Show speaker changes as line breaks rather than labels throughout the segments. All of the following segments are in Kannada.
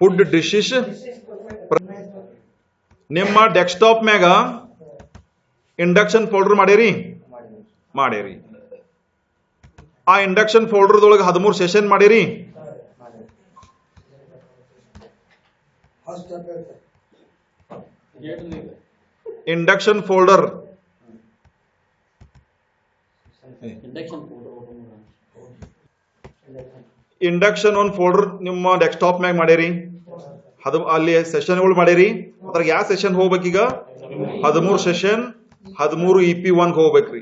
ಫುಡ್ ಡಿಶಸ್ ನಿಮ್ಮ ಡೆಸ್ಕ್ಟಾಪ್ ಮ್ಯಾಗ ಇಂಡಕ್ಷನ್ ಫೋಲ್ಡರ್ ಮಾಡಿರಿ ಆ ಇಂಡಕ್ಷನ್ ಫೋಲ್ಡರ್ದೊಳಗೆ 13 ಸೆಷನ್ ಮಾಡಿರಿ. ಇಂಡಕ್ಷನ್ ಫೋಲ್ಡರ್ ಇಂಡಕ್ಷನ್ ಒಂದು ಫೋಲ್ಡರ್ ನಿಮ್ಮ ಡೆಸ್ಕ್ಟಾಪ್ ಮ್ಯಾಗ ಮಾಡಿರಿ. ಅಲ್ಲಿ ಸೆಷನ್ಗಳು ಮಾಡಿರಿ. ಅದ್ರಾಗ ಯಾವ ಸೆಷನ್ ಹೋಗ್ಬೇಕೀಗ? 13 ಸೆಷನ್ 13 EP1 ಹೋಗ್ಬೇಕ್ರಿ.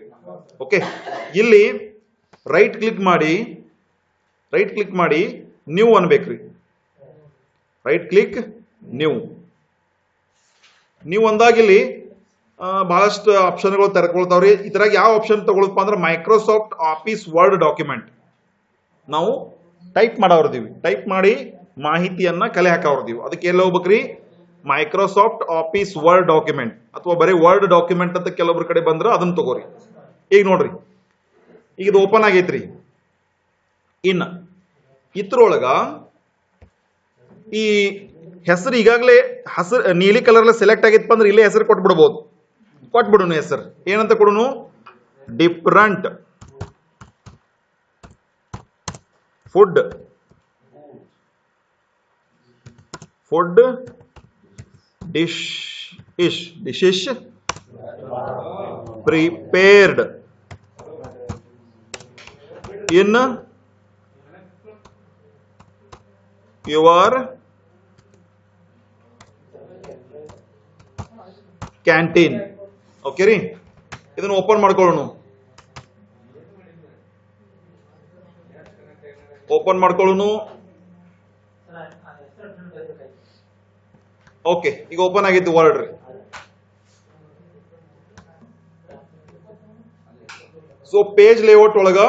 ಓಕೆ, ಇಲ್ಲಿ ರೈಟ್ ಕ್ಲಿಕ್ ಮಾಡಿ ನ್ಯೂ ಅನ್ಬೇಕ್ರಿ. ರೈಟ್ ಕ್ಲಿಕ್ ನೀವು ಅಂದಾಗ ಇಲ್ಲಿ ಬಹಳಷ್ಟು ಆಪ್ಷನ್ಗಳು ತೆರೆಕೊಳ್ತಾವ್ರಿ. ಇದ್ರಾಗ ಯಾವ ಆಪ್ಷನ್ ತಗೊಳಪ್ಪ ಅಂದ್ರೆ ಮೈಕ್ರೋಸಾಫ್ಟ್ ಆಫೀಸ್ ವರ್ಡ್ ಡಾಕ್ಯುಮೆಂಟ್ ನಾವು ಟೈಪ್ ಮಾಡಾವ್ರದೀವಿ. ಟೈಪ್ ಮಾಡಿ ಮಾಹಿತಿಯನ್ನ ಕಲೆ ಹಾಕಾವ್ರದೀವಿ. ಅದಕ್ಕೆ ಎಲ್ಲ ಹೋಗ್ಬೇಕ್ರಿ? ಮೈಕ್ರೋಸಾಫ್ಟ್ ಆಫೀಸ್ ವರ್ಡ್ ಡಾಕ್ಯುಮೆಂಟ್ ಅಥವಾ ಬರೀ ವರ್ಡ್ ಡಾಕ್ಯುಮೆಂಟ್ ಅಂತ ಕೆಲವೊಬ್ರ ಕಡೆ ಬಂದ್ರೆ ಅದನ್ನ ತಗೋರಿ. ಈಗ ನೋಡ್ರಿ, ಈಗ ಇದು ಓಪನ್ ಆಗೈತ್ರಿ. ಇನ್ನ ಇದ್ರೊಳಗ ಈ ಹೆಸರು ಈಗಾಗಲೇ ಹಸಿರು ನೀಲಿ ಕಲರ್ ಸೆಲೆಕ್ಟ್ ಆಗಿತ್ತು ಅಂದ್ರೆ ಇಲ್ಲೇ ಹೆಸರು ಕೊಟ್ಬಿಡೋನು. ಹೆಸರು ಏನಂತ ಕೊಡೋನು? Different food dishes prepared in your canteen. Okay ರೀ, ಇದನ್ನು ಓಪನ್ ಮಾಡ್ಕೊಳ್ಳೋಣ. ಓಕೆ, ಈಗ ಓಪನ್ ಆಗಿತ್ತು ವರ್ಡ್ ರೀ. ಸೊ ಪೇಜ್ ಲೇಔಟ್ ಒಳಗ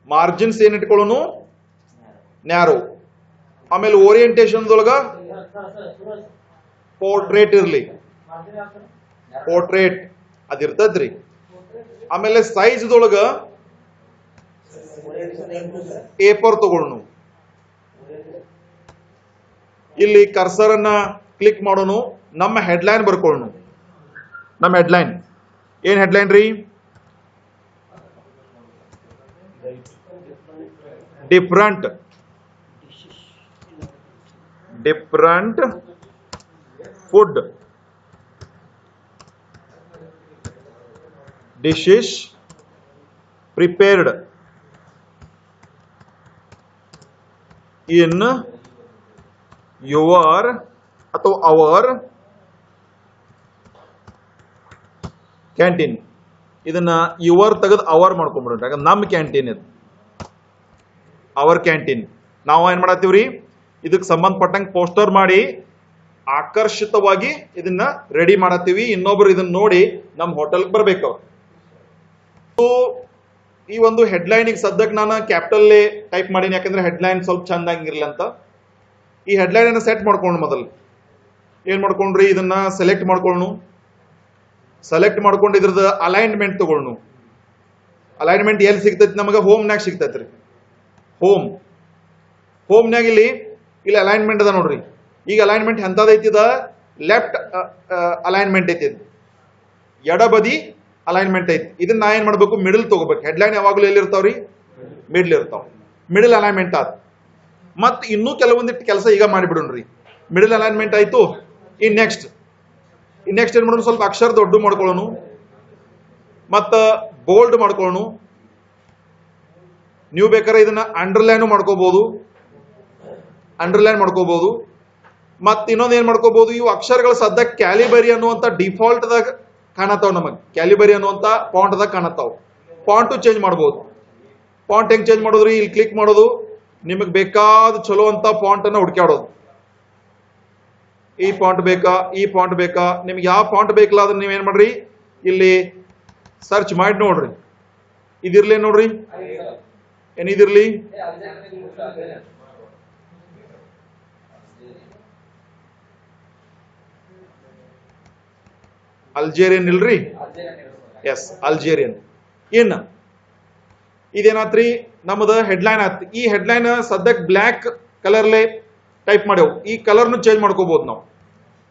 ಮಾರ್ಜಿನ್ಸ್ ಏನ್ ಇಟ್ಕೊಳ್ಳೋನು? ನ್ಯಾರೋ. ಆಮೇಲೆ ಓರಿಯಂಟೇಶನ್ ಒಳಗ ಪೋರ್ಟ್ರೇಟ್ ಇರ್ಲಿ, ಪೋರ್ಟ್ರೇಟ್ ಅದಿರ್ತದ್ರಿ. ಆಮೇಲೆ ಸೈಜ್ ದೊಳಗ A4 ತಗೊಳ್ಳೋಣ. ಇಲ್ಲಿ ಕರ್ಸರ್ ಅನ್ನ ಕ್ಲಿಕ್ ಮಾಡೋನು. ನಮ್ಮ ಹೆಡ್ಲೈನ್ ಬರ್ಕೊಳ್ಳೋಣ. ನಮ್ಮ ಹೆಡ್ಲೈನ್ ಏನ್ ಹೆಡ್ಲೈನ್ ರೀ? Different food dishes prepared in your ಅಥವಾ ಅವರ್ ಕ್ಯಾಂಟೀನ್. ಇದನ್ನ ಯುವರ್ ತೆಗೆದು ಅವರ್ ಮಾಡ್ಕೊಂಡ್ಬಿಡ್ರಿ. ಯಾಕಂದ್ರೆ ನಮ್ಮ ಕ್ಯಾಂಟೀನ್ ಇದು ಅವರ್ ಕ್ಯಾಂಟೀನ್. ನಾವು ಏನ್ ಮಾಡತ್ತೀವ್ರಿ? ಇದಕ್ಕೆ ಸಂಬಂಧಪಟ್ಟಂಗೆ ಪೋಸ್ಟರ್ ಮಾಡಿ ಆಕರ್ಷಿತವಾಗಿ ಇದನ್ನ ರೆಡಿ ಮಾಡತ್ತೀವಿ. ಇನ್ನೊಬ್ರು ಇದನ್ನ ನೋಡಿ ನಮ್ಮ ಹೋಟೆಲ್ಗೆ ಬರ್ಬೇಕು. ಈ ಒಂದು ಹೆಡ್ಲೈನ್ ಸದ್ಯಕ್ಕೆ ನಾನು ಕ್ಯಾಪಿಟಲ್ ಟೈಪ್ ಮಾಡೀನಿ, ಯಾಕಂದ್ರೆ ಹೆಡ್ಲೈನ್ ಸ್ವಲ್ಪ ಚಂದಾಗಿರ್ಲಿ ಅಂತ. ಈ ಹೆಡ್ಲೈನ್ ಅನ್ನ ಸೆಟ್ ಮಾಡ್ಕೊಂಡು ಮೊದಲು ಏನ್ ಮಾಡ್ಕೊಂಡ್ರಿ? ಇದನ್ನ ಸೆಲೆಕ್ಟ್ ಮಾಡ್ಕೊಂಡು ಇದ್ರದ್ದು ಅಲೈನ್ಮೆಂಟ್ ತಗೊಳ್ನು. ಅಲೈನ್ಮೆಂಟ್ ಎಲ್ಲಿ ಸಿಗ್ತೈತಿ? ನಮಗೆ ಹೋಮ್ನಾಗ ಸಿಗ್ತೈತ್ರಿ. ಹೋಮ್ನಾಗ ಇಲ್ಲಿ ಅಲೈನ್ಮೆಂಟ್ ಅದ ನೋಡ್ರಿ. ಈಗ ಅಲೈನ್ಮೆಂಟ್ ಎಂತದೈತಿ? ಲೆಫ್ಟ್ ಅಲೈನ್ಮೆಂಟ್ ಐತಿ, ಎಡಬದಿ ಅಲೈನ್ಮೆಂಟ್ ಐತಿ. ಇದನ್ನ ನಾ ಏನ್ ಮಾಡ್ಬೇಕು? ಮಿಡಲ್ ತಗೋಬೇಕು. ಹೆಡ್ಲೈನ್ ಯಾವಾಗಲೂ ಎಲ್ಲಿರ್ತಾವ್ರಿ? ಮಿಡ್ಲ್ ಇರ್ತಾವ. ಮಿಡಲ್ ಅಲೈನ್ಮೆಂಟ್ ಆದ. ಮತ್ ಇನ್ನೂ ಕೆಲವೊಂದಿಟ್ಟು ಕೆಲಸ ಈಗ ಮಾಡಿಬಿಡೋಣ್ರಿ. ಮಿಡಲ್ ಅಲೈನ್ಮೆಂಟ್ ಆಯ್ತು. ಇನ್ ನೆಕ್ಸ್ಟ್ ಏನ್ ಮಾಡೋಣ? ಸ್ವಲ್ಪ ಅಕ್ಷರ ದೊಡ್ಡ ಮಾಡ್ಕೊಳ್ಳೋನು, ಮತ್ತ ಬೋಲ್ಡ್ ಮಾಡ್ಕೊಳ್ಳೋನು. ನೀವು ಬೇಕಾದ್ರೆ ಇದನ್ನ ಅಂಡರ್ಲೈನ್ ಮಾಡ್ಕೋಬಹುದು. ಮತ್ ಇನ್ನೊಂದು ಏನ್ ಮಾಡ್ಕೋಬಹುದು? ಇವು ಅಕ್ಷರಗಳು ಸದ್ಯ ಕ್ಯಾಲಿಬರಿ ಅನ್ನುವಂತ ಡಿಫಾಲ್ಟ್ ದಾಗ ಕಾಣತಾವ್. ನಮಗೆ ಕ್ಯಾಲಿಬರಿ ಅನ್ನುವಂತ ಫಾಂಟ್ ದಾಗ ಕಾಣತಾವ್. ಫಾಂಟ್ ಚೇಂಜ್ ಮಾಡಬಹುದು. ಫಾಂಟ್ ಹೆಂಗ್ ಚೇಂಜ್ ಮಾಡೋದ್ರಿ? ಇಲ್ಲಿ ಕ್ಲಿಕ್ ಮಾಡೋದು, ನಿಮಗೆ ಬೇಕಾದ ಚಲೋ ಅಂತ ಫಾಂಟ್ ಅನ್ನ ಹುಡುಕಾಡೋದು. ಈ ಫಾಂಟ್ ಬೇಕಾ, ನಿಮ್ಗೆ ಯಾವ ಫಾಂಟ್ ಬೇಕಲ್ಲ ಅದನ್ನ ನೀವೇನ್ ಮಾಡ್ರಿ? ಇಲ್ಲಿ ಸರ್ಚ್ ಮಾಡಿ ನೋಡ್ರಿ. ಇದಿರ್ಲಿ ನೋಡ್ರಿ, ಏನಿದಿರ್ಲಿ? ಅಲ್ಜೇರಿಯನ್ ಇಲ್ರಿ? ಎಸ್, ಅಲ್ಜೇರಿಯನ್. ಇದೇನಾತ್ರಿ? ನಮ್ಮದ ಹೆಡ್ಲೈನ್ ಆತ್. ಈ ಹೆಡ್ಲೈನ್ ಸದ್ಯಕ್ಕೆ ಬ್ಲ್ಯಾಕ್ ಕಲರ್ಲೆ ಟೈಪ್ ಮಾಡ್ಯಾವ. ಈ ಕಲರ್ನು ಚೇಂಜ್ ಮಾಡ್ಕೋಬಹುದು ನಾವು.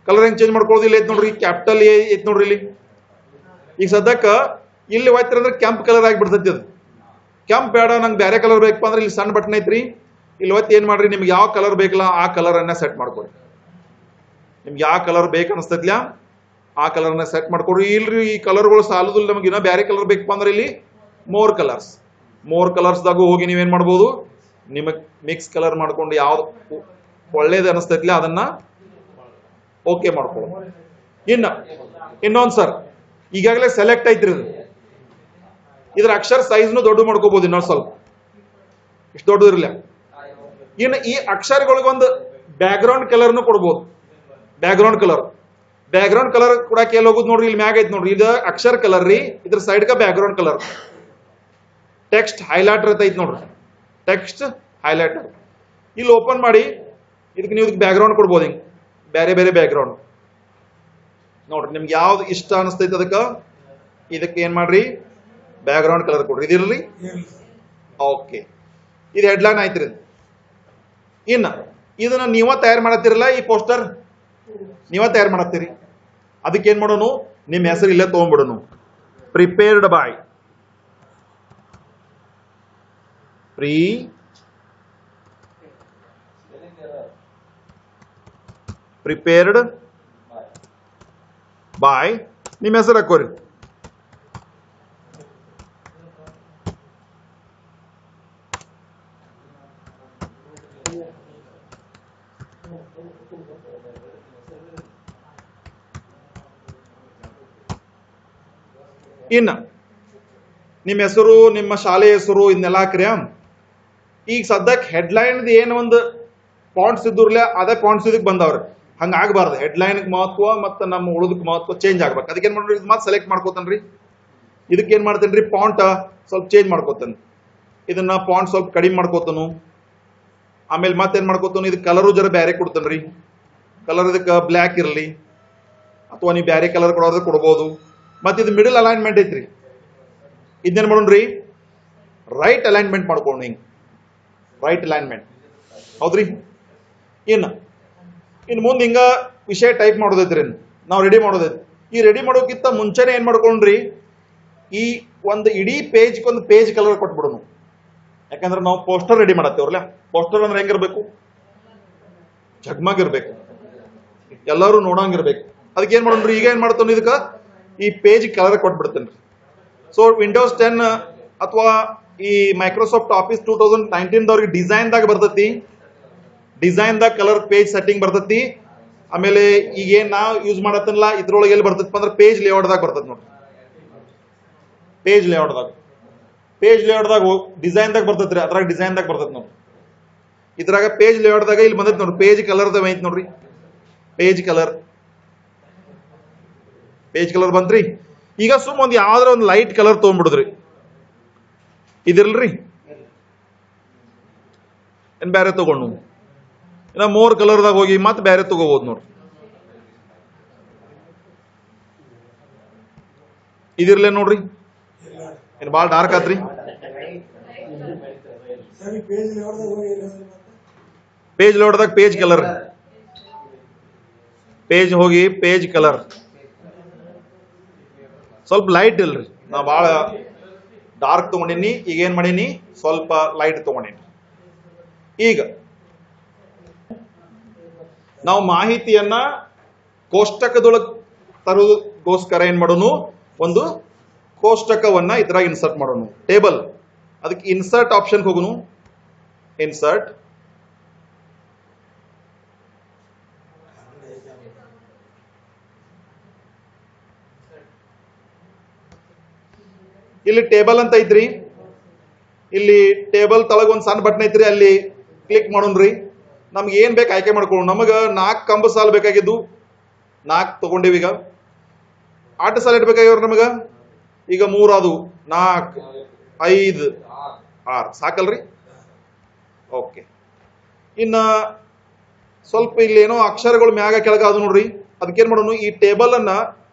ಕಲರ್ ಹೆಂಗ್ ಚೇಂಜ್ ಮಾಡ್ಕೊಳ್ಳೋದು ಇಲ್ಲಿ ಐತ್ ನೋಡ್ರಿ, ಕ್ಯಾಪಿಟಲ್ ಎ ಐತ್ ನೋಡ್ರಿ ಇಲ್ಲಿ. ಈಗ ಸದ್ಯಕ್ಕ ಇಲ್ಲಿ ಹೋಯ್ತಿರ ಅಂದ್ರೆ ಕೆಂಪ್ ಕಲರ್ ಆಗಿಬಿಡ್ತೈತಿ. ಅದು ಕೆಂಪ್ ಬೇಡ, ನಂಗೆ ಬೇರೆ ಕಲರ್ ಬೇಕಪ್ಪ ಅಂದ್ರೆ ಇಲ್ಲಿ ಸಣ್ಣ ಬಟನ್ ಐತ್ರಿ, ಇಲ್ಲಿ ಹೊತ್ತು ಏನ್ ಮಾಡ್ರಿ, ನಿಮ್ಗೆ ಯಾವ ಕಲರ್ ಬೇಕಲ್ಲ ಆ ಕಲರ್ ಅನ್ನ ಸೆಟ್ ಮಾಡ್ಕೊರಿ. ನಿಮ್ಗೆ ಯಾವ ಕಲರ್ ಬೇಕು ಅನಿಸ್ತೈತ್ಲ ಆ ಕಲರ್ನ ಸೆಟ್ ಮಾಡ್ಕೊಡ್ರಿ. ಇಲ್ರಿ ಈ ಕಲರ್ಗಳು ಸಾಲುದಿಲ್ಲ, ನಮ್ಗೆ ಇನ್ನೂ ಬೇರೆ ಕಲರ್ ಬೇಕಪ್ಪ ಅಂದ್ರೆ ಇಲ್ಲಿ ಮೋರ್ ಕಲರ್ಸ್ದಾಗೂ ಹೋಗಿ ನೀವೇನ್ ಮಾಡ್ಬೋದು, ನಿಮಗ್ ಮಿಕ್ಸ್ ಕಲರ್ ಮಾಡ್ಕೊಂಡು ಯಾವ್ದು ಒಳ್ಳೇದು ಅನಿಸ್ತೈತ್ಲ ಅದನ್ನ ಓಕೆ ಮಾಡ್ಕೊಳ್ಳೋದು. ಇನ್ನೊಂದ್ ಸರ್, ಈಗಾಗಲೇ ಸೆಲೆಕ್ಟ್ ಐತ್ರಿ ಇದು. ಇದ್ರ ಅಕ್ಷರ ಸೈಜ್ನು ದೊಡ್ಡ ಮಾಡ್ಕೋಬಹುದು, ಇನ್ನೊಂದು ಸ್ವಲ್ಪ ಇಷ್ಟು ದೊಡ್ಡ ಇರಲಿಲ್ಲ. ಇನ್ನು ಈ ಅಕ್ಷರಗಳಿಗೊಂದು ಬ್ಯಾಕ್ಗ್ರೌಂಡ್ ಕಲರ್ನು ಕೊಡ್ಬೋದು. ಬ್ಯಾಕ್ಗ್ರೌಂಡ್ ಕಲರ್ ಕೂಡ ಕೇಳಿ ಹೋಗುದು ನೋಡ್ರಿ, ಇಲ್ಲಿ ಮ್ಯಾಗ ಐತಿ ನೋಡ್ರಿ, ಇದು ಅಕ್ಷರ ಕಲರ್ ರೀ, ಇದ್ರ ಸೈಡ್ ಗ ಬ್ಯಾಕ್ಗ್ರೌಂಡ್ ಕಲರ್. ಟೆಕ್ಸ್ಟ್ ಹೈಲೈಟರ್ ಐತಿ ನೋಡ್ರಿ, ಟೆಕ್ಸ್ಟ್ ಹೈಲೈಟರ್. ಇಲ್ಲಿ ಓಪನ್ ಮಾಡಿ ಇದಕ್ಕೆ ನೀವು ಬ್ಯಾಕ್ಗ್ರೌಂಡ್ ಕೊಡ್ಬೋದು. ಹಿಂಗ್ ಬೇರೆ ಬೇರೆ ಬ್ಯಾಕ್ಗ್ರೌಂಡ್ ನೋಡ್ರಿ, ನಿಮ್ಗೆ ಯಾವ್ದು ಇಷ್ಟ ಅನಿಸ್ತೈತೆ ಇದಕ್ಕೆ ಏನ್ ಮಾಡ್ರಿ, ಬ್ಯಾಕ್ಗ್ರೌಂಡ್ ಕಲರ್ ಕೊಡ್ರಿ. ಇದಿರ್ಲಿ, ಓಕೆ. ಇದು ಹೆಡ್ಲೈನ್ ಆಯ್ತ್ರಿ. ಇನ್ನ ಇದನ್ನ ನೀವ ತಯಾರು ಮಾಡತ್ತೀರಲ್ಲ, ಈ ಪೋಸ್ಟರ್ ನೀವ ತಯಾರು ಮಾಡತ್ತೀರಿ, ಅದಕ್ಕೆ ಏನ್ ಮಾಡೋನು, ನಿಮ್ ಹೆಸರು ಇಲ್ಲೇ ತಗೊಂಡ್ಬಿಡೋನು. ಪ್ರಿಪೇರ್ಡ್ ಬಾಯ್ ಪ್ರಿಪೇರ್ಡ್ ಬಾಯ್ ನಿಮ್ಮ ಹೆಸರು ಹಾಕೋರಿ. ಇನ್ನ ನಿಮ್ಮ ಹೆಸರು, ನಿಮ್ಮ ಶಾಲೆ ಹೆಸರು ಇದನ್ನೆಲ್ಲ ಹಾಕ್ರಿ. ಈಗ ಸದ್ಯಕ್ಕೆ ಹೆಡ್ಲೈನ್ ಏನ್ ಒಂದು ಪಾಯಿಂಟ್ಸ್ ಇದ್ದುರ್ಲೆ ಅದೇ ಪಾಯಿಂಟ್ಸ್ ಇದಕ್ಕೆ ಬಂದವ್ರಿ. ಹಂಗ ಆಗಬಾರ್ದು. ಹೆಡ್ಲೈನ್ ಮಹತ್ವ ಮತ್ತು ನಮ್ಮ ಉಳಿದಕ್ ಮಹತ್ವ ಚೇಂಜ್ ಆಗ್ಬೇಕು. ಅದಕ್ಕೆ ಏನ್ ಮಾಡ್ರಿ, ಇದು ಮತ್ತೆ ಸೆಲೆಕ್ಟ್ ಮಾಡ್ಕೋತಾನ್ರಿ. ಇದಕ್ಕೆ ಏನ್ ಮಾಡ್ತೇನ್ರಿ, ಪಾಯಿಂಟ್ ಸ್ವಲ್ಪ ಚೇಂಜ್ ಮಾಡ್ಕೋತಾನೆ. ಇದನ್ನ ಪಾಯಿಂಟ್ ಸ್ವಲ್ಪ ಕಡಿಮೆ ಮಾಡ್ಕೋತಾನು. ಆಮೇಲೆ ಮತ್ತೇನ್ ಮಾಡ್ಕೋತಾನು, ಇದು ಕಲರು ಜರ ಬೇರೆ ಕೊಡ್ತಾನ್ರಿ. ಕಲರ್ ಇದಕ್ಕೆ ಬ್ಲ್ಯಾಕ್ ಇರಲಿ, ಅಥವಾ ನೀವು ಬೇರೆ ಕಲರ್ ಕೊಡೋದ್ರೆ ಕೊಡ್ಬೋದು. ಮತ್ತೆ ಇದು ಮಿಡಲ್ ಅಲೈನ್ಮೆಂಟ್ ಐತ್ರಿ, ಇದನ್ನೇನ್ ಮಾಡೋಣ್ರಿ, ರೈಟ್ ಅಲೈನ್ಮೆಂಟ್ ಮಾಡ್ಕೊಂಡು ಹಿಂಗ್ ರೈಟ್ ಅಲೈನ್ಮೆಂಟ್, ಹೌದ್ರಿ. ಇನ್ನು ಮುಂದೆ ಹಿಂಗ ವಿಷಯ ಟೈಪ್ ಮಾಡೋದೈತ್ರಿ, ನಾವು ರೆಡಿ ಮಾಡೋದೈತಿ. ಈ ರೆಡಿ ಮಾಡೋಕ್ಕಿಂತ ಮುಂಚೆನೆ ಏನ್ ಮಾಡ್ಕೊಂಡ್ರಿ, ಈ ಒಂದು ಇಡೀ ಪೇಜ್ಗೊಂದು ಪೇಜ್ ಕಲರ್ ಕೊಟ್ಬಿಡೋನು. ಯಾಕಂದ್ರೆ ನಾವು ಪೋಸ್ಟರ್ ರೆಡಿ ಮಾಡತ್ತೇವ್ರಲ್ಲ, ಪೋಸ್ಟರ್ ಅಂದ್ರೆ ಹೆಂಗಿರ್ಬೇಕು, ಜಗ್ಮಗಿರ್ಬೇಕು, ಎಲ್ಲರೂ ನೋಡಂಗಿರ್ಬೇಕು. ಅದಕ್ಕೆ ಏನ್ ಮಾಡೋಣ್ರಿ, ಈಗ ಏನ್ ಮಾಡ್ತಾನೆ, ಇದಕ್ಕೆ ಈ ಪೇಜ್ ಕಲರ್ ಕೊಟ್ಬಿಡ್ತೇನೆ. ಸೊ ವಿಂಡೋಸ್ 10 ಅಥವಾ ಈ ಮೈಕ್ರೋಸಾಫ್ಟ್ ಆಫೀಸ್ 2019 ದವ್ರಿಗೆ ಡಿಸೈನ್ ದಾಗ ಬರ್ತೈತಿ, ಡಿಸೈನ್ ದಾಗ ಕಲರ್ ಪೇಜ್ ಸೆಟ್ಟಿಂಗ್ ಬರ್ತೈತಿ. ಆಮೇಲೆ ಈಗ ಏನ್ ನಾವು ಯೂಸ್ ಮಾಡತ್ತಲ್ಲ ಇದ್ರೊಳಗೆ ಎಲ್ಲಿ ಬರ್ತೈತಿ ಅಂದ್ರೆ ಪೇಜ್ ಲೇಔಟ್ ದಾಗ ಬರ್ತೈತಿ ನೋಡ್ರಿ. ಪೇಜ್ ಲೇಔಟ್ ದಾಗ ಡಿಸೈನ್ ದಾಗ ಬರ್ತೈತ್ರಿ, ಅದ್ರಾಗ ಡಿಸೈನ್ ದಾಗ ಬರ್ತೈತಿ ನೋಡ್ರಿ. ಇದ್ರಾಗ ಪೇಜ್ ಲೇಔಟ್ ದಾಗ ಇಲ್ಲಿ ಬಂದೈತಿ ನೋಡ್ರಿ, ಪೇಜ್ ಕಲರ್ ಐತಿ ನೋಡ್ರಿ, ಪೇಜ್ ಕಲರ್ ಬಂತ್ರಿ. ಈಗ ಸುಮ್ ಒಂದ್ ಯಾವ್ದಾರ ಒಂದು ಲೈಟ್ ಕಲರ್ ತಗೊಂಡ್ಬಿಡುದ್ರಿ, ಇದಿರ್ಲ್ರಿ, ಏನ್ ಬೇರೆ ತಗೊಂಡು ಇನ್ನ ಮೋರ್ ಕಲರ್ದಾಗ ಹೋಗಿ ಮತ್ತೆ ಬೇರೆ ತಗೋಬಹುದು ನೋಡ್ರಿ. ಇದಿರ್ಲೇ ನೋಡ್ರಿ, ಏನ್ ಬಾಳ ಡಾರ್ಕ್ ಆತ್ರಿ. ಪೇಜ್ ಲೋಡ್ದಾಗ ಪೇಜ್ ಕಲರ್, ಪೇಜ್ ಹೋಗಿ ಪೇಜ್ ಕಲರ್ ಸ್ವಲ್ಪ ಲೈಟ್ ಇಲ್ರಿ, ನಾ ಬಾಳ ಡಾರ್ಕ್ ತಗೊಂಡಿನಿ. ಈಗ ಏನ್ ಮಾಡೀನಿ, ಸ್ವಲ್ಪ ಲೈಟ್ ತಗೊಂಡಿನಿ. ಈಗ ನಾವು ಮಾಹಿತಿಯನ್ನ ಕೋಷ್ಟಕದೊಳಗೆ ತರೋದಕ್ಕೋಸ್ಕರ ಏನ್ ಮಾಡೋನು, ಒಂದು ಕೋಷ್ಟಕವನ್ನ ಇದ್ರಾಗ ಇನ್ಸರ್ಟ್ ಮಾಡೋನು, ಟೇಬಲ್. ಅದಕ್ಕೆ ಇನ್ಸರ್ಟ್ ಆಪ್ಷನ್ ಹೋಗುನು, ಇನ್ಸರ್ಟ್. ಇಲ್ಲಿ ಟೇಬಲ್ ಅಂತ ಐತ್ರಿ, ಇಲ್ಲಿ ಟೇಬಲ್ ತಳಗ ಒಂದ್ ಸಣ್ಣ ಬಟನ್ ಐತ್ರಿ, ಅಲ್ಲಿ ಕ್ಲಿಕ್ ಮಾಡೋಣ್ರಿ. ನಮ್ಗೆ ಏನ್ ಬೇಕು ಆಯ್ಕೆ ಮಾಡ್ಕೊಳ್ಳೋಣ. ನಮಗ 4 ಕಂಬ ಸಾಲು ಬೇಕಾಗಿದ್ದು 4 ತಗೊಂಡೇವಿ. ಈಗ 8 ಸಾಲ ಇಟ್ಬೇಕಾಗ್ಯವ್ರ ನಮಗ. ಈಗ 3 ಅದು 4 5 6 ಸಾಕಲ್ರಿ. ಓಕೆ. ಇನ್ನ ಸ್ವಲ್ಪ ಇಲ್ಲಿ ಏನೋ ಅಕ್ಷರಗಳು ಮ್ಯಾಗ ಕೆಳಗ ಅದು ನೋಡ್ರಿ. ಅದಕ್ಕೇನ್ ಮಾಡೋಣ, ಈ ಟೇಬಲ್ ಅನ್ನ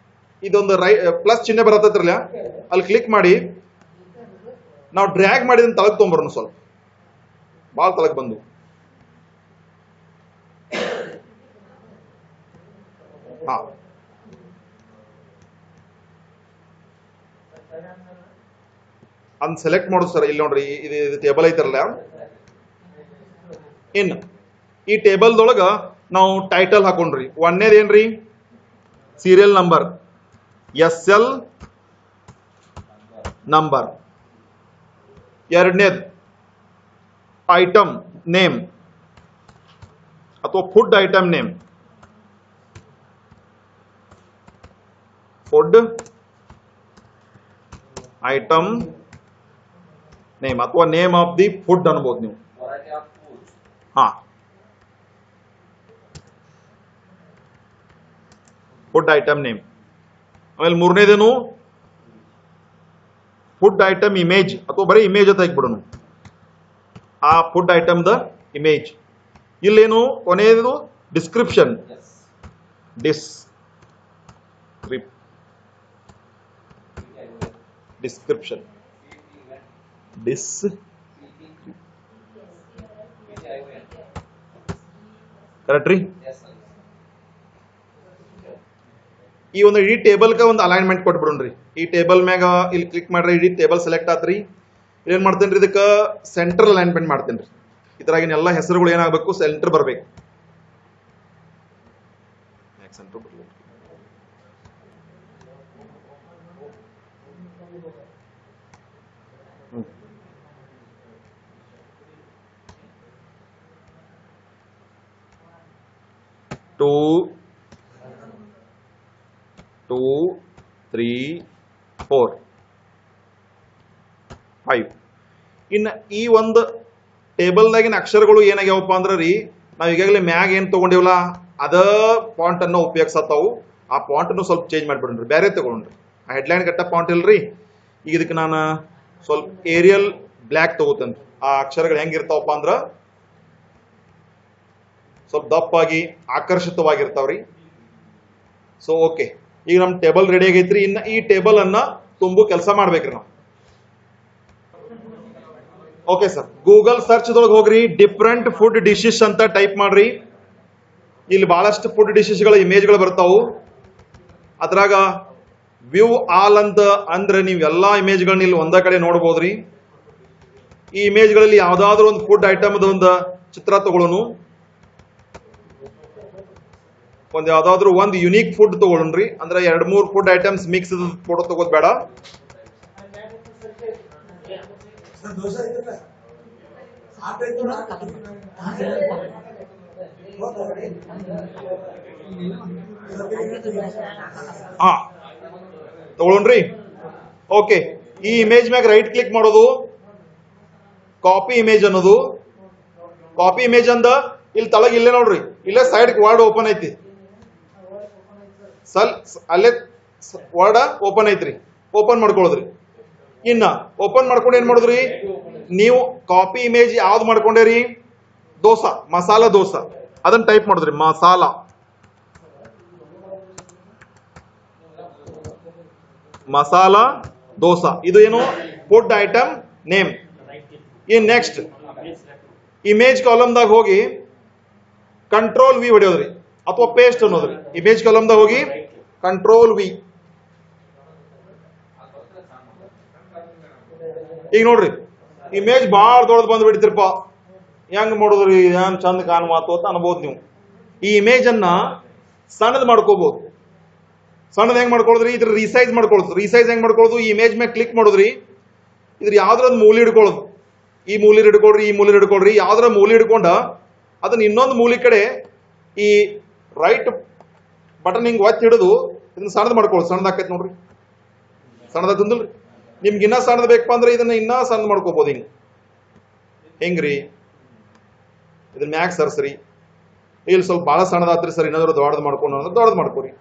ಇದೊಂದು ಪ್ಲಸ್ ಚಿಹ್ನೆ ಬರತ್ತೈತ್ರಲ್ಲ, ಅಲ್ಲಿ ಕ್ಲಿಕ್ ಮಾಡಿ ನಾವು ಡ್ರ್ಯಾಗ್ ಮಾಡಿದ ತಳಗ್ ತೊಗೊಂಬರೋಣ. ಸ್ವಲ್ಪ ಭಾಳ ತಳಗ್ ಬಂದು ಹಾ ಅದ್ ಸೆಲೆಕ್ಟ್ ಮಾಡೋದು ಸರ್. ಇಲ್ಲಿ ನೋಡ್ರಿ, ಇದು ಟೇಬಲ್ ಐತರಲ್ಲ, ಇನ್ ಈ ಟೇಬಲ್ದೊಳಗ ನಾವು ಟೈಟಲ್ ಹಾಕೊಂಡ್ರಿ. ಒಂದೇದೇನ್ರಿ, ಸೀರಿಯಲ್ ನಂಬರ್, SL ನಂಬರ್. ಎರಡನೇದು ಐಟಮ್ ನೇಮ್ ಅಥವಾ food item name, food item name ಅಥವಾ ನೇಮ್ ಆಫ್ ದಿ ಫುಡ್ ಅನ್ಬೋದು ನೀವು. ಹಾ, ಫುಡ್ ಐಟಮ್ ನೇಮ್. ಆಮೇಲೆ ಮೂರನೇದೇನು, ಫುಡ್ ಐಟಮ್ ಇಮೇಜ್ ಅಥವಾ ಬರೀ ಇಮೇಜ್ ಅಂತ ಹಾಕ್ಬಿಡೋಣ, ಆ ಫುಡ್ ಐಟಮ್ ದ ಇಮೇಜ್. ಇಲ್ಲೇನು ಕೊನೆಯದು ಡಿಸ್ಕ್ರಿಪ್ಷನ್, ಡಿಸ್ಕ್ರಿಪ್ಷನ್ ಕರೆಕ್ಟ್ ರೀ. ಈ ಒಂದು ಇಡೀ ಟೇಬಲ್ಗ ಒಂದು ಅಲೈನ್ಮೆಂಟ್ ಕೊಟ್ಬಿಡ್ರಿ. ಈ ಟೇಬಲ್ ಮ್ಯಾಗ ಇಲ್ಲಿ ಕ್ಲಿಕ್ ಮಾಡ್ರಿ, ಇಡೀ ಟೇಬಲ್ ಸೆಲೆಕ್ಟ್ ಆತ್ರಿ. ಏನ್ ಮಾಡ್ತೇನ್ರಿ, ಇದಕ್ಕೆ ಸೆಂಟ್ರಲ್ ಅಲೈನ್ಮೆಂಟ್ ಮಾಡ್ತೇನ್ರಿ. ಇದ್ರಾಗಿನ ಎಲ್ಲ ಹೆಸರುಗಳು ಏನಾಗಬೇಕು, ಸೆಂಟರ್ ಬರ್ಬೇಕು. ಟೂ 3 4 5. ಇನ್ನು ಈ ಒಂದು ಟೇಬಲ್ದಾಗಿನ ಅಕ್ಷರಗಳು ಏನಾಗ್ಯಾವಪ್ಪ ಅಂದ್ರೆ ರೀ, ನಾವು ಈಗಾಗಲೇ ಮ್ಯಾಗ ಏನು ತಗೊಂಡಿವಲ್ಲ ಅದ ಫಾಂಟ್ ಅನ್ನು ಉಪಯೋಗಿಸತ್ತಾವು. ಆ ಫಾಂಟ್ ಅನ್ನು ಸ್ವಲ್ಪ ಚೇಂಜ್ ಮಾಡಿಬಿಡ್ರಿ, ಬೇರೆ ತಗೊಂಡ್ರಿ. ಆ ಹೆಡ್ಲೈನ್ ಕಟ್ಟ ಫಾಂಟ್ ಇಲ್ರಿ, ಈಗ ಇದಕ್ಕೆ ನಾನು ಸ್ವಲ್ಪ ಏರಿಯಲ್ ಬ್ಲ್ಯಾಕ್ ತಗೋತೇನೆ. ಆ ಅಕ್ಷರಗಳು ಹೆಂಗಿರ್ತಾವಪ್ಪ ಅಂದ್ರೆ ಸ್ವಲ್ಪ ದಪ್ಪಾಗಿ ಆಕರ್ಷಿತವಾಗಿರ್ತಾವ್ರಿ. ಸೊ ಓಕೆ, ಈಗ ನಮ್ಮ ಟೇಬಲ್ ರೆಡಿ ಆಗೈತ್ರಿ. ಇನ್ನು ಈ ಟೇಬಲ್ ಅನ್ನ ತುಂಬು ಕೆಲಸ ಮಾಡ್ಬೇಕ್ರಿ ನಾವು. ಓಕೆ ಸರ್, ಗೂಗಲ್ ಸರ್ಚ್ ದೊಳಗೆ ಹೋಗ್ರಿ, ಡಿಫ್ರೆಂಟ್ ಫುಡ್ ಡಿಶಸ್ ಅಂತ ಟೈಪ್ ಮಾಡ್ರಿ. ಇಲ್ಲಿ ಬಹಳಷ್ಟು ಫುಡ್ ಡಿಶಸ್ಗಳ ಇಮೇಜ್ಗಳು ಬರ್ತಾವು. ಅದ್ರಾಗ ವ್ಯೂ ಆಲ್ ಅಂತ ಅಂದ್ರೆ ನೀವು ಎಲ್ಲಾ ಇಮೇಜ್ಗಳನ್ನ ಇಲ್ಲಿ ಒಂದ ಕಡೆ ನೋಡ್ಬೋದ್ರಿ. ಈ ಇಮೇಜ್ಗಳಲ್ಲಿ ಯಾವ್ದಾದ್ರು ಒಂದು ಫುಡ್ ಐಟಮ್ ಒಂದು ಚಿತ್ರ ತಗೊಳ್ಳೋನು, ಒಂದು ಯಾವ್ದಾದ್ರು ಒಂದು ಯುನೀಕ್ ಫುಡ್ ತಗೊಳ್ರಿ. ಅಂದ್ರೆ 2-3 ಫುಡ್ ಐಟಮ್ಸ್ ಮಿಕ್ಸ್ ಫೋಟೋ ತಗೋದ್ ಬೇಡ. ಹಾ ತಗೊಳ್ರಿ. ಓಕೆ, ಈ ಇಮೇಜ್ ಮ್ಯಾಗ ರೈಟ್ ಕ್ಲಿಕ್ ಮಾಡೋದು, ಕಾಪಿ ಇಮೇಜ್ ಅನ್ನೋದು. ಕಾಪಿ ಇಮೇಜ್ ಅಂದ ಇಲ್ಲಿ ತಳಗ ಇಲ್ಲೇ ನೋಡ್ರಿ, ಇಲ್ಲೇ ಸೈಡ್ ವರ್ಡ್ ಓಪನ್ ಐತಿ. ಅಲ್ಲೇ ವರ್ಡ್ ಓಪನ್ ಐತ್ರಿ, ಓಪನ್ ಮಾಡ್ಕೊಳ್ಳೋದ್ರಿ. ಇನ್ನ ಓಪನ್ ಮಾಡ್ಕೊಂಡು ಏನ್ ಮಾಡುದ್ರಿ, ನೀವು ಕಾಪಿ ಇಮೇಜ್ ಯಾವ್ದು ಮಾಡ್ಕೊಂಡೇರಿ, ದೋಸಾ, ಮಸಾಲಾ ದೋಸಾ, ಅದನ್ನ ಟೈಪ್ ಮಾಡುದ್ರಿ. ಮಸಾಲಾ ದೋಸಾ, ಇದು ಏನು ಫುಡ್ ಐಟಮ್ ನೇಮ್. ಇನ್ ನೆಕ್ಸ್ಟ್ ಇಮೇಜ್ ಕಾಲಮ್ದಾಗ ಹೋಗಿ ಕಂಟ್ರೋಲ್ ವಿ ಹೊಡೆಯೋದ್ರಿ, ಅಥವಾ ಪೇಸ್ಟ್ ಅನ್ನೋದ್ರಿ. ಇಮೇಜ್ ಕಾಲಮ್ದಾಗ ಹೋಗಿ ಕಂಟ್ರೋಲ್ ವಿ. ಈಗ ನೋಡ್ರಿ, ಇಮೇಜ್ ಬಾಳ ದೊಡ್ಡದು ಬಂದ್ ಬಿಡ್ತಿರಪ್ಪ, ಹೆಂಗ್ ಮಾಡೋದ್ರಿ, ಹೆಂಗ್ ಚಂದ ಕಾಣ್ ಮಾತು ಅಂತ ಅನ್ಬೋದು ನೀವು. ಈ ಇಮೇಜ್ ಅನ್ನ ಸಣ್ಣದ್ ಮಾಡ್ಕೋಬಹುದು. ಸಣ್ಣದ್ ಹೆಂಗ್ ಮಾಡ್ಕೊಳ್ಳೋದ್ರಿ, ಇದ್ರ ರಿಸೈಜ್ ಮಾಡ್ಕೊಳ್ಳೋದು. ರಿಸೈಜ್ ಹೆಂಗ್ ಮಾಡ್ಕೊಳ್ಳೋದು, ಈ ಇಮೇಜ್ ಮೇಲೆ ಕ್ಲಿಕ್ ಮಾಡೋದ್ರಿ, ಇದ್ರ ಯಾವ್ದ್ರ ಒಂದು ಮೂಲಿ ಹಿಡ್ಕೊಳ್ಳೋದು. ಈ ಮೂಲಿ ಹಿಡ್ಕೊಳ್ರಿ, ಈ ಮೂಲಿ ಹಿಡ್ಕೊಳ್ರಿ, ಯಾವ್ದ್ರ ಮೂಲಿ ಹಿಡ್ಕೊಂಡ ಅದನ್ನ ಇನ್ನೊಂದು ಮೂಲಿ ಕಡೆ ಈ ರೈಟ್ ಬಟನ್ ಹಿಂಗ್ ಒತ್ತಿ ಹಿಡಿದು ಇದನ್ನ ಸಣ್ಣದ್ ಮಾಡ್ಕೊಳ್ಳೋದು. ಸಣ್ಣದಾಕೈತಿ ನೋಡ್ರಿ, ಸಣ್ಣದಂದಿಲ್ರಿ. ನಿಮ್ಗೆ ಇನ್ನ ಸಣ್ಣದ್ ಬೇಕಪ್ಪ ಅಂದ್ರೆ ಇದನ್ನ ಇನ್ನ ಸಣ್ಣ ಮಾಡ್ಕೋಬಹುದು. ಹೆಂಗ್ರಿ, ಇದನ್ನ ಮ್ಯಾಗ ಸರ್ಸ್ರಿ. ಇಲ್ಲಿ ಸ್ವಲ್ಪ ಬಹಳ ಸಣ್ಣದಾತ್ರಿ ಸರ್, ಏನಾದ್ರು ದೊಡ್ಡದು ಮಾಡ್ಕೊಂಡು ಅಂದ್ರೆ ದೊಡ್ಡದು ಮಾಡ್ಕೋರಿ.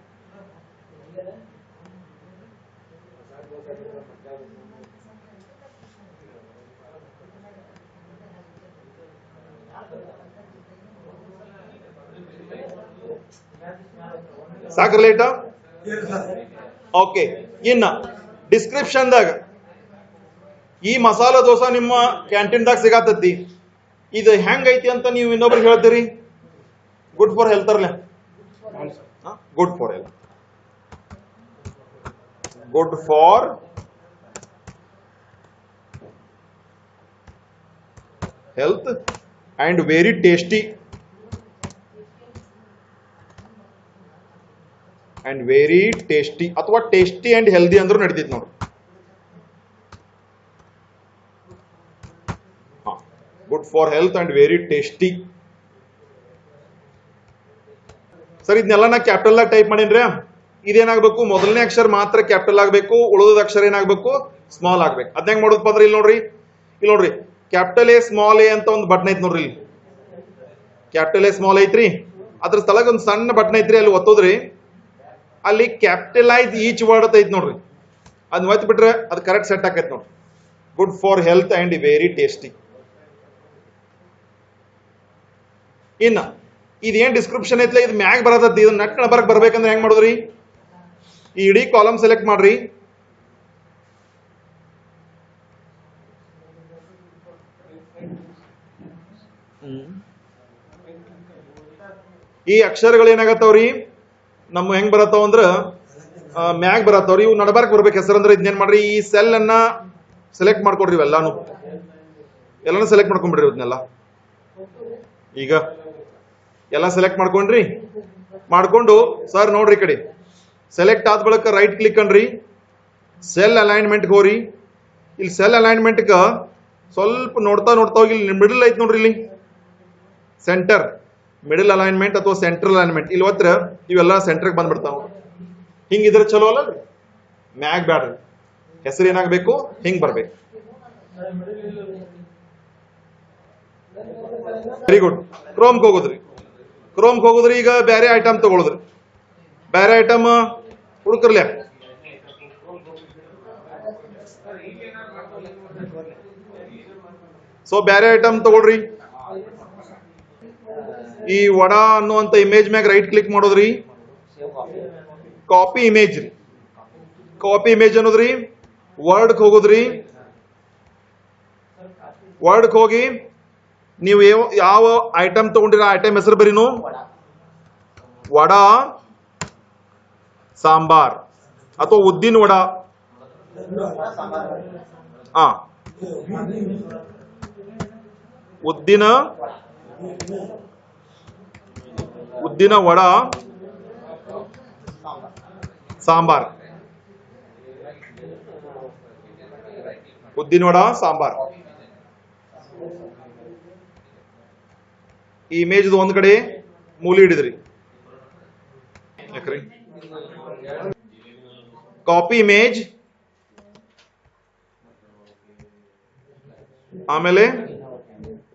ಸಾಕ್ರಿ ಲೇಟ. ಓಕೆ, ಇನ್ನ ಡಿಸ್ಕ್ರಿಪ್ಷನ್ದಾಗ ಈ ಮಸಾಲಾ ದೋಸಾ ನಿಮ್ಮ ಕ್ಯಾಂಟೀನ್ದಾಗ ಸಿಗತೈತಿ, ಇದು ಹೆಂಗೈತಿ ಅಂತ ನೀವು ಇನ್ನೊಬ್ರಿಗೆ ಹೇಳ್ತೀರಿ. ಗುಡ್ ಫಾರ್ ಹೆಲ್ತ್ ಅರ್ಲೆ. Good for health. Good for health and very tasty. And very tasty ಅಥವಾ ಟೇಸ್ಟಿ ಅಂಡ್ ಹೆಲ್ದಿ ಅಂದ್ರೂ ನಡೀತೈತಿ ನೋಡ್ರಿ. Good for health and very tasty. Sir ಇದನ್ನೆಲ್ಲ ನಾ ಕ್ಯಾಪಿಟಲ್ ಆಗಿ ಟೈಪ್ ಮಾಡೀನ್ರಿ. ಇದೇನಾಗಬೇಕು, ಮೊದಲನೇ ಅಕ್ಷರ ಮಾತ್ರ ಕ್ಯಾಪಿಟಲ್ ಆಗಬೇಕು, ಉಳಿದ ಅಕ್ಷರ ಏನಾಗಬೇಕು, ಸ್ಮಾಲ್ ಆಗ್ಬೇಕು. ಅದ್ ಹೆಂಗ್ ಮಾಡೋದಪ್ಪ ಅಂದ್ರೆ ಇಲ್ಲಿ ನೋಡ್ರಿ ಕ್ಯಾಪಿಟಲ್ ಎ ಸ್ಮಾಲ್ ಎ ಅಂತ ಒಂದು ಬಟನ್ ಐತಿ ನೋಡ್ರಿ. ಇಲ್ಲಿ ಕ್ಯಾಪಿಟಲ್ ಎ ಸ್ಮಾಲ್ ಐತ್ರಿ, ಅದ್ರ ಸ್ಥಳಕ್ಕೆ ಒಂದು ಸಣ್ಣ ಬಟನ್ ಐತ್ರಿ, ಅಲ್ಲಿ ಒತ್ತೋದ್ರಿ ಅಲ್ಲಿ ಕ್ಯಾಪಿಟಲೈಸ್ ಈಚ್ ವರ್ಡ್ ಅಂತ ಐತಿ ನೋಡ್ರಿ. ಅದನ್ನ ಒತ್ತಿ ಬಿಟ್ರೆ ಅದು ಕರೆಕ್ಟ್ ಸೆಟ್ ಆಕೈತಿ ನೋಡ್ರಿ. Good for health and very tasty. ಇನ್ನ ಇದೇನ್ ಡಿಸ್ಕ್ರಿಪ್ಷನ್ ಐತ್ಲ ಇದು ಮ್ಯಾಗ್ ಬರತೈತಿ, ಇದು ನಟ್ ಬರಕ್ ಬರ್ಬೇಕಂದ್ರೆ ಹೆಂಗ್ ಮಾಡೋದ್ರಿ, ಈ ಇಡೀ ಕಾಲಮ್ ಸೆಲೆಕ್ಟ್ ಮಾಡ್ರಿ. ಈ ಅಕ್ಷರಗಳು ಏನಾಗತ್ತವ್ರಿ ನಮ್ಮ ಹೆಂಗ್ ಬರತ್ತಾವ ಅಂದ್ರ ಮ್ಯಾಗ್ ಬರತ್ತವ್ರಿ. ಇವು ನಡಬಾರಕ್ ಬರ್ಬೇಕು ಹೆಸರಂದ್ರೆ ಇದನ್ನೇನ್ ಮಾಡ್ರಿ, ಈ ಸೆಲ್ ಅನ್ನ ಸೆಲೆಕ್ಟ್ ಮಾಡ್ಕೊಡ್ರಿ. ಎಲ್ಲಾನು ಸೆಲೆಕ್ಟ್ ಮಾಡ್ಕೊಂಡ್ಬಿಡ್ರಿ ಇದನ್ನೆಲ್ಲ. ಈಗ ಎಲ್ಲ ಸೆಲೆಕ್ಟ್ ಮಾಡ್ಕೊಂಡ್ರಿ, ಮಾಡ್ಕೊಂಡು ಸರ್ ನೋಡ್ರಿ ಈ ಕಡೆ ಸೆಲೆಕ್ಟ್ ಆದ ಬಳಿಕ ರೈಟ್ ಕ್ಲಿಕ್ ಅನ್ರಿ, ಸೆಲ್ ಅಲೈನ್ಮೆಂಟ್ ಹೋರಿ. ಇಲ್ಲಿ ಸೆಲ್ ಅಲೈನ್ಮೆಂಟ್ ಸ್ವಲ್ಪ ನೋಡ್ತಾ ಹೋಗಿ ಇಲ್ಲಿ ಮಿಡಲ್ ಐತಿ ನೋಡ್ರಿ, ಇಲ್ಲಿ ಸೆಂಟರ್ ಮಿಡಲ್ ಅಲೈನ್ಮೆಂಟ್ ಅಥವಾ ಸೆಂಟ್ರಲ್ ಅಲೈನ್ಮೆಂಟ್ ಇಲ್ಲಿ ಒತ್ತರ ಇವೆಲ್ಲ ಸೆಂಟರ್ಗೆ ಬಂದ್ಬಿಡ್ತಾವ. ಹಿಂಗಿದ್ರೆ ಚಲೋ ಅಲ್ಲರಿ, ಮ್ಯಾಗ್ ಬ್ಯಾಡ್ರಿ. ಹೆಸರು ಏನಾಗಬೇಕು, ಹಿಂಗ್ ಬರ್ಬೇಕು. Very good. ಕ್ರೋಮ್ಗೆ ಹೋಗುದ್ರಿ. ಈಗ ಬೇರೆ ಐಟಮ್ ತಗೊಳುದ್ರಿ. ಬೇರೆ ಐಟಮ್ ಹುಡುಕ್ರಲ್ಲ. ಸೊ ಬೇರೆ ಐಟಮ್ ತಗೊಳ್ರಿ. ಈ ವಡಾ ಅನ್ನುವಂತ ಇಮೇಜ್ ಮ್ಯಾಗ ರೈಟ್ ಕ್ಲಿಕ್ ಮಾಡೋದ್ರಿ, ಕಾಪಿ ಇಮೇಜ್ ರೀ. ಕಾಪಿ ಇಮೇಜ್ ಅನ್ನೋದ್ರಿ ವರ್ಡ್ ಹೋಗುದ್ರಿ. ವರ್ಡ್ ಹೋಗಿ ನೀವು ಯಾವ ಐಟಮ್ ತಗೊಂಡಿರ ಐಟಮ್ ಹೆಸರು ಬರೀನು, ವಡಾ ಸಾಂಬಾರ್ ಅಥವಾ ಉದ್ದಿನ ವಡಾ. ಉದ್ದಿನ ವಡಾ ಸಾಂಬಾರ್. ಉದ್ದಿನ ವಡಾ ಸಾಂಬಾರ್. ಈ ಇಮೇಜ್ ಒಂದ್ ಕಡೆ ಮೂಲಿ ಹಿಡಿದ್ರಿ. ಯಾಕ್ರಿ ಕಾಪಿ ಇಮೇಜ್, ಆಮೇಲೆ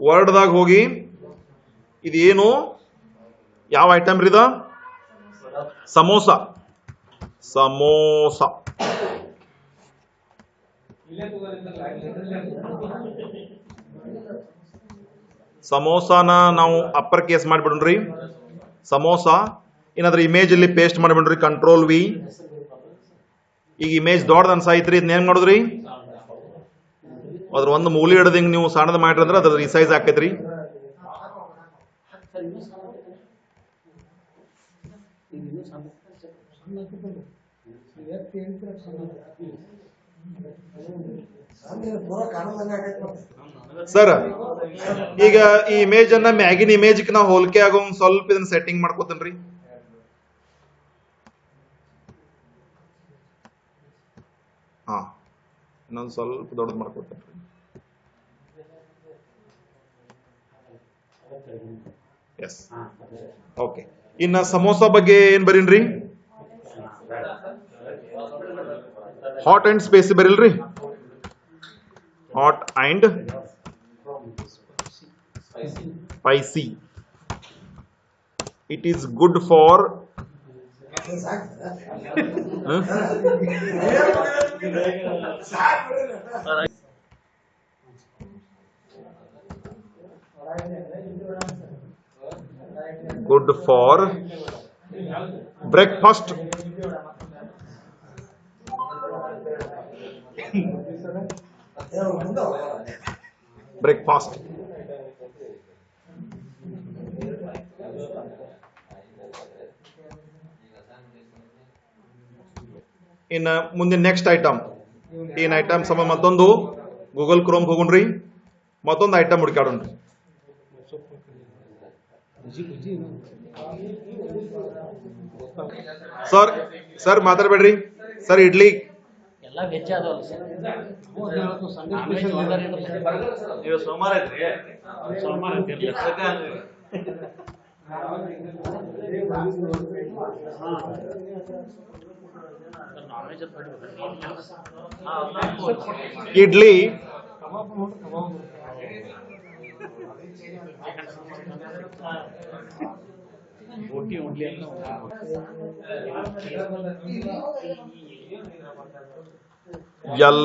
ವರ್ಡ್ದಾಗ ಹೋಗಿ ಇದೇನು ಯಾವ ಐಟಮ್ ರೀ, ಸಮೋಸ. ಸಮೋಸಾನ ನಾವು ಅಪ್ಪರ್ ಕೇಸ್ ಮಾಡಿಬಿಡ್ರಿ, ಸಮೋಸ. ಏನಾದ್ರೂ ಇಮೇಜ್ ಅಲ್ಲಿ ಪೇಸ್ಟ್ ಮಾಡಿಬಿಡ್ರಿ, ಕಂಟ್ರೋಲ್ ವಿ. ಈಗ ಇಮೇಜ್ ದೊಡ್ಡದ ಅನ್ಸಾಯ್ತ್ರಿ, ಇದನ್ನ ಏನ್ ಮಾಡುದ್ರಿ, ಅದ್ರ ಒಂದು ಮೂಲಿ ಹಿಡ್ದು ಹಿಂಗ್ ನೀವು ಸಣ್ಣದ ಮಾಡ್ರಿ ಅಂದ್ರೆ ಅದ್ರ ರಿಸೈಜ್ ಆಕೈತ್ರಿ. ಸರ್ ಈಗ ಈ ಇಮೇಜ್ ಅನ್ನ ಮ್ಯಾಗಿನ ಇಮೇಜ್ ನಾವು ಹೋಲಿಕೆ ಆಗೋ ಸ್ವಲ್ಪ ಇದನ್ನ ಸೆಟ್ಟಿಂಗ್ ಮಾಡ್ಕೋತೇನ್ರಿ. ಇನ್ನೊಂದು ಸ್ವಲ್ಪ ದೊಡ್ಡದು ಮಾಡ್ಕೋತೇನ್ರಿ. S, okay. ಇನ್ನ ಸಮೋಸ ಬಗ್ಗೆ ಏನ್ ಬರೀನ್ರಿ, ಹಾಟ್ ಅಂಡ್ ಸ್ಪೈಸಿ ಬರಿಲ್ರಿ. Hot and spicy. It is good for breakfast. Breakfast. ಇನ್ನು ಮುಂದಿನ ನೆಕ್ಸ್ಟ್ ಐಟಮ್ ಏನ್ ಐಟಮ್ ಸಮ ಮತ್ತೊಂದು ಗೂಗಲ್ ಕ್ರೋಮ್ ಹೋಗೋಣ್ರಿ, ಮತ್ತೊಂದು ಐಟಮ್ ಹುಡುಕಾಡೋಣ್ರಿ. ಸರ್ ಸರ್ ಮಾತಾಡ್ಬೇಡ್ರಿ ಸರ್. ಇಡ್ಲಿ
ಎಲ್ಲ ವೆಜ್ ಅದಾವಲ್ಲ ಸರ್. ನೀವು ಸೋಮವಾರ ಐತ್ರಿ, ಸೋಮವಾರ ಅಂತಿರ್ಲಿ
ಇಡ್ಲಿ,
ಬೋಟಿ ಉಂಡ್ಲಿ ಅಂತ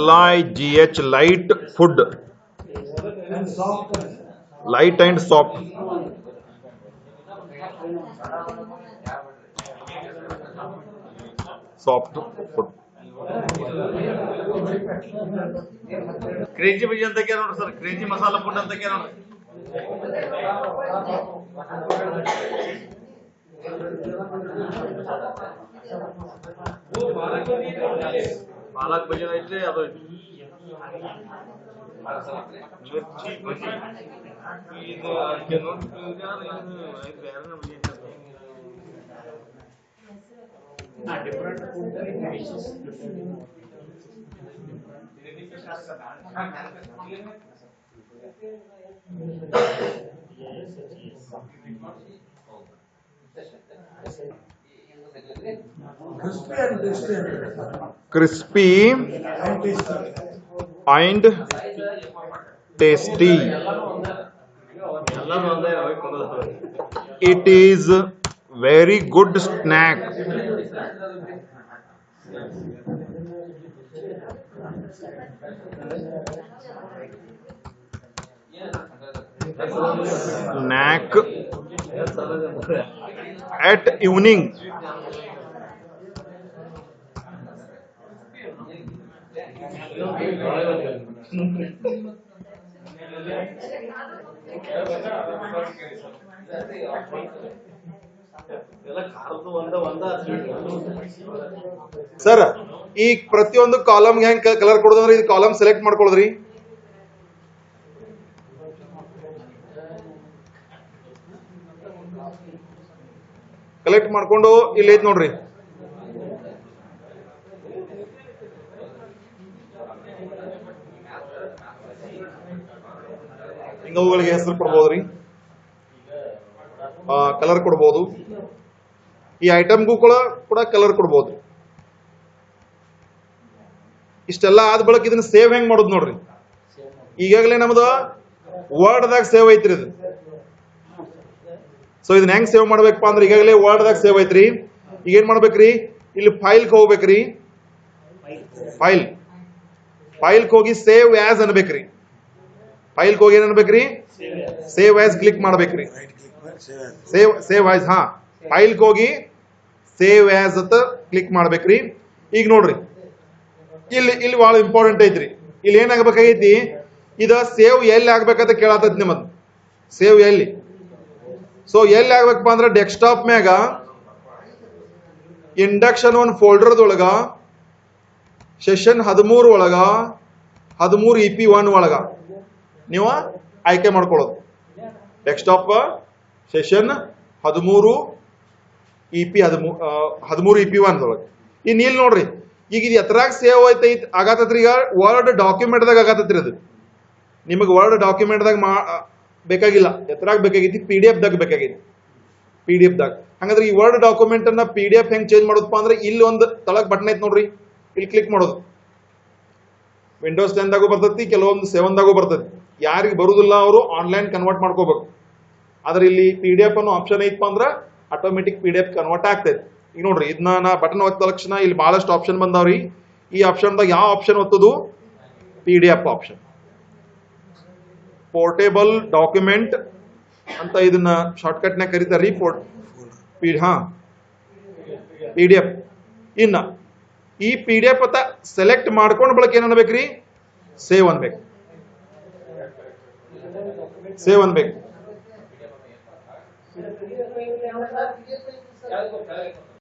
LIGH light food, light and soft. Soft food.
Crazy bajji ಅಂತ ನೋಡ್ರಿ ಸರ್, ಕ್ರೇಜಿ ಮಸಾಲಾ ಫುಡ್ ಅಂತ ನೋಡ್ರಿ. ಪಾಲಕ್ ಬಜ್ಜಿ ಐತ್ರಿ, ಅದು ಮಿರ್ಚಿ ಬಜ್ಜಿ, ಇದು different food dishes.
Crispy and tasty. It is very good snack. Snack at evening. Sir, ಈ ಪ್ರತಿಯೊಂದು ಕಾಲಮ್ ಹೆಂಗ್ ಕಲರ್ ಕೊಡೋದಂದ್ರೆ ಇದು ಕಾಲಮ್ ಸೆಲೆಕ್ಟ್ ಮಾಡ್ಕೊಳ್ಳೋದ್ರಿ. ಕಲೆಕ್ಟ್ ಮಾಡ್ಕೊಂಡು ಇಲ್ಲಿ ಐತ್ ನೋಡ್ರಿ, ಹಿಂಗವುಗಳಿಗೆ ಹೆಸರು ಕೊಡ್ಬೋದ್ರಿ, ಕಲರ್ ಕೊಡ್ಬೋದು. ಈ ಐಟಮ್ಗೂ ಕೂಡ ಕಲರ್ ಕೊಡ್ಬೋದು. ಇಷ್ಟೆಲ್ಲ ಆದ ಬಳಕ ಇದನ್ನ ಸೇವ್ ಹೆಂಗ್ ಮಾಡೋದು ನೋಡ್ರಿ. ಈಗಾಗಲೇ ನಮ್ದು ವರ್ಡ್ ದಾಗ ಸೇವ್ ಐತ್ರಿ ಇದು. ಸೊ ಇದನ್ನ ಹೆಂಗ್ ಸೇವ್ ಮಾಡ್ಬೇಕಪ್ಪ ಅಂದ್ರೆ ಈಗಾಗಲೇ ವರ್ಡ್ ದಾಗ ಸೇವ್ ಐತ್ರಿ. ಈಗ ಏನ್ ಮಾಡ್ಬೇಕ್ರಿ, ಇಲ್ಲಿ ಫೈಲ್ ಹೋಗ್ಬೇಕ್ರಿ. ಫೈಲ್ ಹೋಗಿ ಸೇವ್ ಆಸ್ ಅನ್ಬೇಕ್ರಿ. ಫೈಲ್ ಹೋಗಿ ಏನ್ ಅನ್ಬೇಕ್ರಿ, ಸೇವ್ ಆಸ್ ಕ್ಲಿಕ್ ಮಾಡ್ಬೇಕ್ರಿ. ಸೇವ್ ಆಸ್, ಹಾ, ಫೈಲ್ ಹೋಗಿ ಸೇವ್ ಆಸ್ ಅಂತ ಕ್ಲಿಕ್ ಮಾಡ್ಬೇಕ್ರಿ. ಈಗ ನೋಡ್ರಿ, ಇಲ್ಲಿ ಬಹಳ ಇಂಪಾರ್ಟೆಂಟ್ ಐತ್ರಿ. ಇಲ್ಲಿ ಏನಾಗಬೇಕಾಗೈತಿ, ಇದ ಸೇವ್ ಎಲ್ಲಿ ಆಗ್ಬೇಕಂತ ಕೇಳತೈತಿ ನಿಮ್ಮದು. ಸೇವ್ ಎಲ್ಲಿ? ಸೊ ಎಲ್ಲಿ ಆಗ್ಬೇಕಪ್ಪ ಅಂದ್ರೆ ಡೆಸ್ಕ್ಟಾಪ್ ಮ್ಯಾಗ ಇಂಡಕ್ಷನ್ ಒನ್ ಫೋಲ್ಡರ್ದೊಳಗ ಸೆಷನ್ 13 ಒಳಗ 13 EP1 ಒಳಗ ನೀವು ಆಯ್ಕೆ ಮಾಡ್ಕೊಳ್ಳೋದು. ಡೆಸ್ಕ್ಟಾಪ್ ಸೆಷನ್ 13 EP1 ಒಳಗೆ. ಇನ್ನು ಇಲ್ಲಿ ನೋಡ್ರಿ, ಈಗ ಇದು ಎತ್ತರಾಗ ಸೇವ್ ಐತೈತಿ ಆಗತ್ತೈತ್ರಿ. ಈಗ ವರ್ಡ್ ಡಾಕ್ಯುಮೆಂಟ್ದಾಗ ಆಗತ್ತೈತ್ರಿ. ಅದು ನಿಮಗೆ ವರ್ಡ್ ಡಾಕ್ಯುಮೆಂಟ್ದಾಗ ಬೇಕಾಗಿಲ್ಲ, ಎತ್ತರಾಗ ಬೇಕಾಗೈತಿ, PDF ದಾಗ ಬೇಕಾಗೈತಿ. PDF ದಾಗ ಹಂಗಂದ್ರೆ ಈ ವರ್ಡ್ ಡಾಕ್ಯುಮೆಂಟ್ ಅನ್ನ PDF ಹೆಂಗ್ ಚೇಂಜ್ ಮಾಡೋದಪ್ಪ ಅಂದ್ರೆ ಇಲ್ಲಿ ಒಂದು ತಳಗ್ ಬಟನ್ ಐತಿ ನೋಡ್ರಿ, ಇಲ್ಲಿ ಕ್ಲಿಕ್ ಮಾಡೋದು. ವಿಂಡೋಸ್ 10 ದಾಗೂ ಬರ್ತೈತಿ, ಕೆಲವೊಂದು 7 ದಾಗೂ ಬರ್ತೈತಿ. ಯಾರಿಗೆ ಬರುದಿಲ್ಲ ಅವರು ಆನ್ಲೈನ್ ಕನ್ವರ್ಟ್ ಮಾಡ್ಕೋಬೇಕು. ಆದ್ರೆ ಇಲ್ಲಿ PDF ಅನ್ನೋ ಆಪ್ಷನ್ ಐತಪ್ಪ ಅಂದ್ರೆ ಆಟೋಮೆಟಿಕ್ PDF ಕನ್ವರ್ಟ್ ಆಗ್ತೈತಿ. ಈಗ ನೋಡ್ರಿ, ಇದನ್ನ ನಾ ಬಟನ್ ಒತ್ತ ತಕ್ಷಣ ಇಲ್ಲಿ ಬಹಳಷ್ಟು ಆಪ್ಷನ್ ಬಂದಾವ್ರಿ. ಈ ಆಪ್ಷನ್ದಾಗ ಯಾವ ಆಪ್ಷನ್ ಒತ್ತದು? PDF option. ಪೋರ್ಟೇಬಲ್ ಡಾಕ್ಯುಮೆಂಟ್ ಅಂತ ಇದನ್ನ ಶಾರ್ಟ್ಕಟ್ ನಾಗ ಕರೀತಾರ್ರಿ. PDF. ಇನ್ನ ಈ PDF ಅಂತ ಸೆಲೆಕ್ಟ್ ಮಾಡ್ಕೊಂಡ್ ಬಳಕ ಏನ್ ಅನ್ಬೇಕ್ರಿ, ಸೇವ್ ಅನ್ಬೇಕು. ಸೇವ್ ಅನ್ಬೇಕು.